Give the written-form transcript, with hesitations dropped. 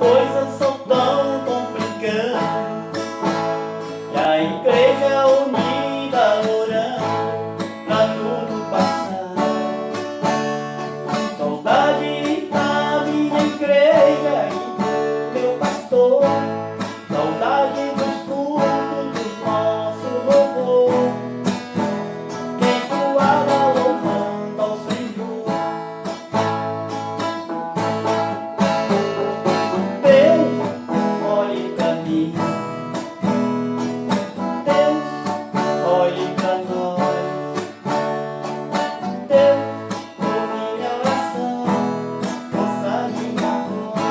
coisas são tão complicadas, e a igreja unida orando pra tudo passar. Saudade da minha igreja e do meu pastor, saudade dos cultos do nosso louvor, quem voava louvando ao Senhor. Deus, olhe pra mim, Deus, olhe pra nós, Deus, ouve minha oração, ouça minha voz.